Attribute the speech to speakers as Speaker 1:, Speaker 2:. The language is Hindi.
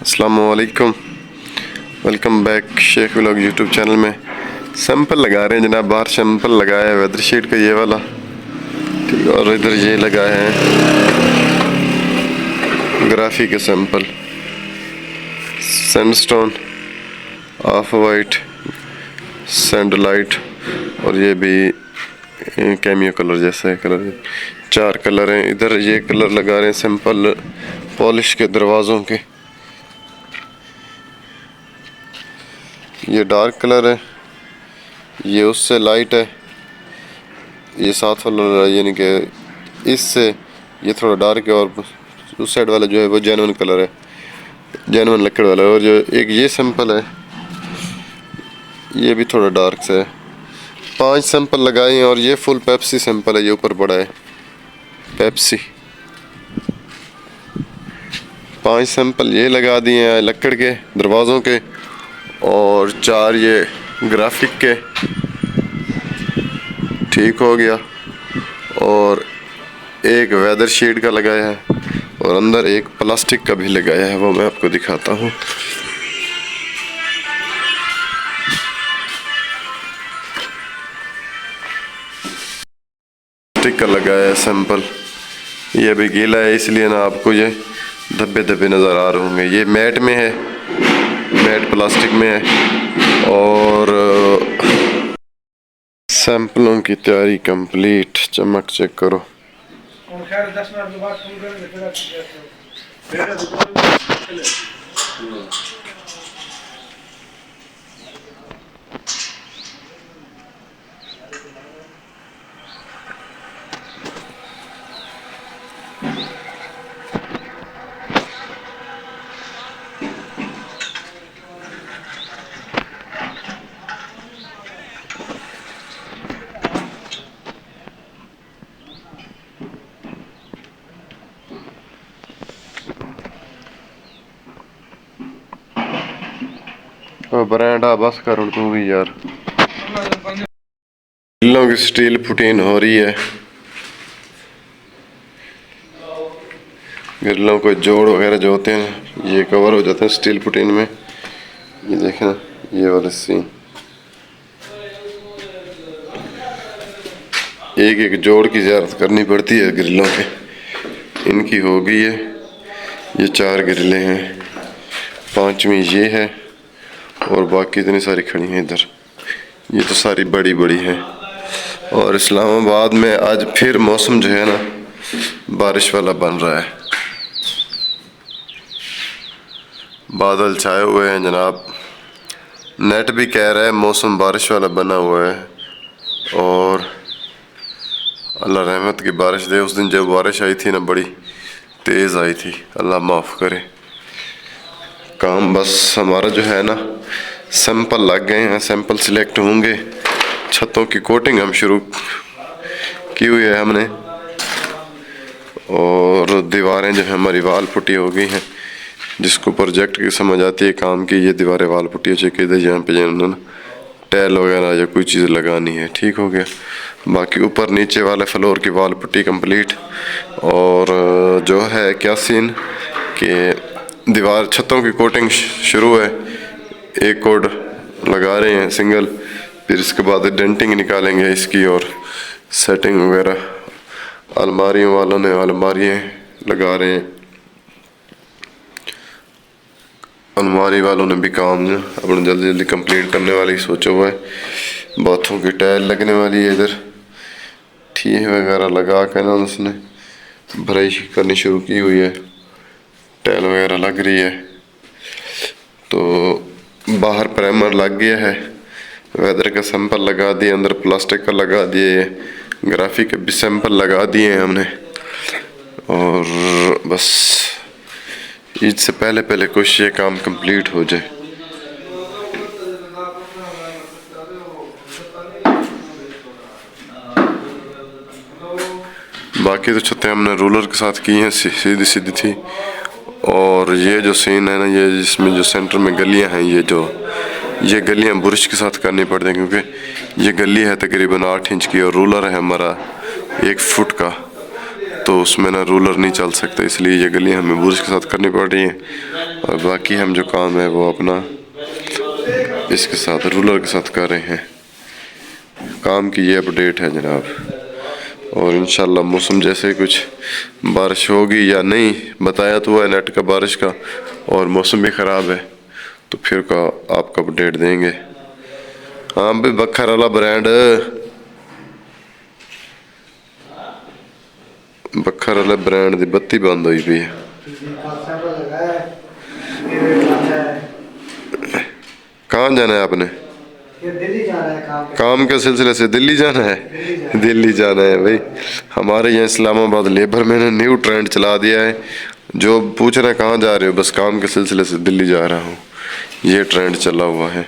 Speaker 1: अस्सलामुअलैकुम, welcome back Sheikh vlog YouTube channel में। सैंपल लगा रहे हैं जनाब, बाहर सैंपल लगाया है वेदर शीट का ये वाला, ठीक, और इधर ये लगाए हैं ग्राफी के सैंपल, सैंडस्टोन, ऑफ वाइट, सैंडलाइट और ये भी कैमियो कलर जैसा है कलर। 4 कलर हैं। इधर ये कलर लगा रहे हैं सिंपल पॉलिश के दरवाज़ों के। ये डार्क कलर है, ये उससे लाइट है, ये साथ वाला यानी कि इससे ये थोड़ा डार्क है, और उस साइड वाला जो है वो जेन्युइन कलर है, जेन्युइन लकड़ वाला है। और जो एक ये सैंपल है ये भी थोड़ा डार्क से है। 5 सैंपल लगाए हैं और ये फुल पेप्सी सैंपल है, ये ऊपर पड़ा है पेप्सी। 5 सैंपल ये लगा दिए हैं लकड़ के दरवाज़ों के, और 4 ये ग्राफिक के, ठीक हो गया। और एक वेदर शीट का लगाया है, और अंदर एक प्लास्टिक का भी लगाया है, वो मैं आपको दिखाता हूँ। प्लास्टिक का लगाया है सैंपल, ये भी गीला है इसलिए ना आपको ये धब्बे धब्बे नज़र आ रहे होंगे। ये मैट में है, मैट प्लास्टिक में है। और सैंपलों की तैयारी कंप्लीट, चमक चेक करो। ब्रांडा बस कर तू भी यार। ग्रिलों की स्टील पुटीन हो रही है, ग्रिलों को जोड़ वगैरह जो होते हैं ये कवर हो जाते हैं स्टील पुटीन में। ये देखना ये वाला सीन, एक एक जोड़ की ज़्यारत करनी पड़ती है ग्रिलों के। इनकी हो गई है, ये 4 ग्रिलें हैं, 5वीं ये है, और बाकी इतनी सारी खड़ी हैं इधर, ये तो सारी बड़ी बड़ी हैं। और इस्लामाबाद में आज फिर मौसम जो है ना बारिश वाला बन रहा है, बादल छाए हुए हैं जनाब। नेट भी कह रहा है मौसम बारिश वाला बना हुआ है, और अल्लाह रहमत की बारिश दे। उस दिन जब बारिश आई थी ना बड़ी तेज़ आई थी, अल्लाह माफ़ करे। काम बस हमारा जो है ना सैंपल लग गए हैं, सैंपल सिलेक्ट होंगे, छतों की कोटिंग हम शुरू की हुई है हमने, और दीवारें जो है हमारी वाल पुट्टी हो गई हैं। जिसको प्रोजेक्ट की समझ आती है काम की, ये दीवारें वाल पुट्टी हो चुकी है, यहाँ पे जो टाइल वगैरह या कोई चीज़ लगानी है, ठीक हो गया। बाकी ऊपर नीचे वाले फ्लोर की वाल पुट्टी कंप्लीट। और जो है क्या सीन कि दीवार छतों की कोटिंग शुरू है, एक कोड लगा रहे हैं सिंगल, फिर इसके बाद डेंटिंग निकालेंगे इसकी और सेटिंग वगैरह। अलमारियों वालों ने अलमारियाँ लगा रहे हैं, अलमारी वालों ने भी काम अपना जल्दी जल्दी कंप्लीट करने वाली सोचा हुआ है। बाथों की टाइल लगने वाली है इधर, ठीक वगैरह लगा कर ना उसने भराई करनी शुरू की हुई है, टाइल वगैरह लग रही है। तो बाहर प्राइमर लग गया है, वेदर का सैंपल लगा दिए, अंदर प्लास्टिक का लगा दिए, ग्राफिक के भी सैंपल लगा दिए हैं हमने। और बस ईद से पहले पहले कुछ ये काम कंप्लीट हो जाए। बाकी तो छतें हमने रोलर के साथ की हैं, सीधी सीधी थी। और ये जो सीन है ना, ये जिसमें जो सेंटर में गलियां हैं, ये गलियां बुरश के साथ करनी पड़ती हैं, क्योंकि ये गली है तकरीबन 8 इंच की, और रोलर है हमारा 1 फुट का। तो उसमें ना रूलर नहीं चल सकता, इसलिए ये गली हमें बुर्ज के साथ करनी पड़ रही है। और बाकी हम जो काम है वो अपना इसके साथ रूलर के साथ कर रहे हैं। काम की ये अपडेट है जनाब। और इंशाल्लाह मौसम जैसे कुछ बारिश होगी या नहीं, बताया तो है नेट का बारिश का, और मौसम भी ख़राब है तो फिर का आपको अपडेट देंगे। हाँ भाई बखर वाला ब्रांड, बखर वाले ब्रांड की बत्ती बंद हुई पई है। कहाँ जाना है आपने?
Speaker 2: दिल्ली जा रहा है
Speaker 1: काम के सिलसिले से दिल्ली जाना है? दिल्ली जाना है भाई। हमारे यहाँ इस्लामाबाद लेबर में ने न्यू ट्रेंड चला दिया है, जो पूछ रहे हैं कहाँ जा रहे हो, बस काम के सिलसिले से दिल्ली जा रहा हूँ, ये ट्रेंड चला हुआ है।